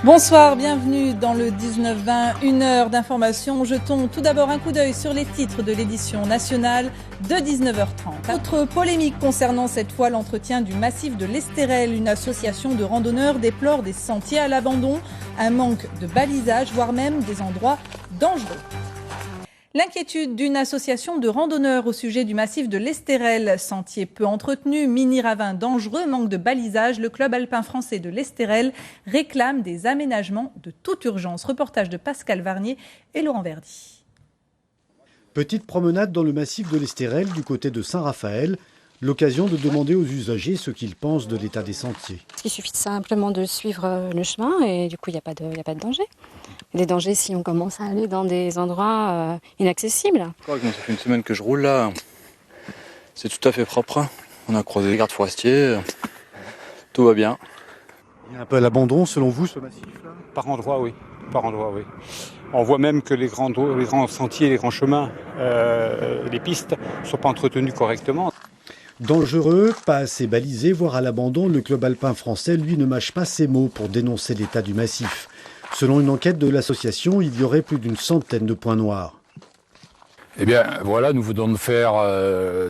Bonsoir, bienvenue dans le 19-20, une heure d'information. Jetons tout d'abord un coup d'œil sur les titres de l'édition nationale de 19h30. Autre polémique concernant cette fois l'entretien du massif de l'Estérel. Une association de randonneurs déplore des sentiers à l'abandon, un manque de balisage, voire même des endroits dangereux. L'inquiétude d'une association de randonneurs au sujet du massif de l'Estérel. Sentier peu entretenu, mini-ravin dangereux, manque de balisage. Le club alpin français de l'Estérel réclame des aménagements de toute urgence. Reportage de Pascal Varnier et Laurent Verdy. Petite promenade dans le massif de l'Estérel du côté de Saint-Raphaël. L'occasion de demander aux usagers ce qu'ils pensent de l'état des sentiers. Il suffit simplement de suivre le chemin et du coup il n'y a pas de danger. Les dangers si on commence à aller dans des endroits inaccessibles. Je crois que ça fait une semaine que je roule là. C'est tout à fait propre. On a croisé les gardes forestiers. Tout va bien. Il y a un peu à l'abandon selon vous ce massif là ? Par endroits, oui. On voit même que les grands sentiers, les grands chemins, les pistes ne sont pas entretenus correctement. Dangereux, pas assez balisé, voire à l'abandon, le club alpin français, lui, ne mâche pas ses mots pour dénoncer l'état du massif. Selon une enquête de l'association, il y aurait plus d'une centaine de points noirs. Eh bien voilà, nous venons de faire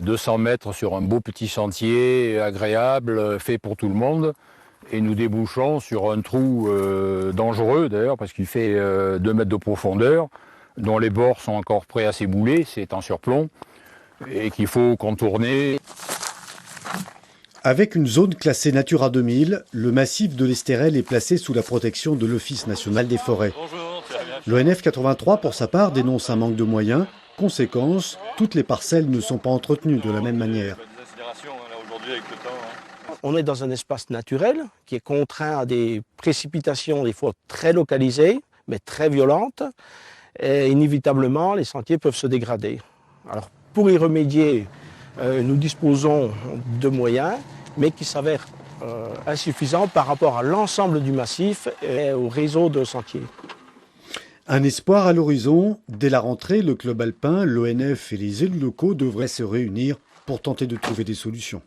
200 mètres sur un beau petit sentier agréable, fait pour tout le monde. Et nous débouchons sur un trou dangereux d'ailleurs, parce qu'il fait 2 mètres de profondeur, dont les bords sont encore prêts à s'ébouler, c'est en surplomb, et qu'il faut contourner. Avec une zone classée Natura 2000, le massif de l'Estérel est placé sous la protection de l'Office national des forêts. L'ONF 83, pour sa part, dénonce un manque de moyens. Conséquence, toutes les parcelles ne sont pas entretenues de la même manière. On est dans un espace naturel qui est contraint à des précipitations des fois très localisées, mais très violentes. Et inévitablement, les sentiers peuvent se dégrader. Alors, pour y remédier, nous disposons de moyens, mais qui s'avèrent insuffisants par rapport à l'ensemble du massif et au réseau de sentiers. Un espoir à l'horizon. Dès la rentrée, le club alpin, l'ONF et les élus locaux devraient se réunir pour tenter de trouver des solutions.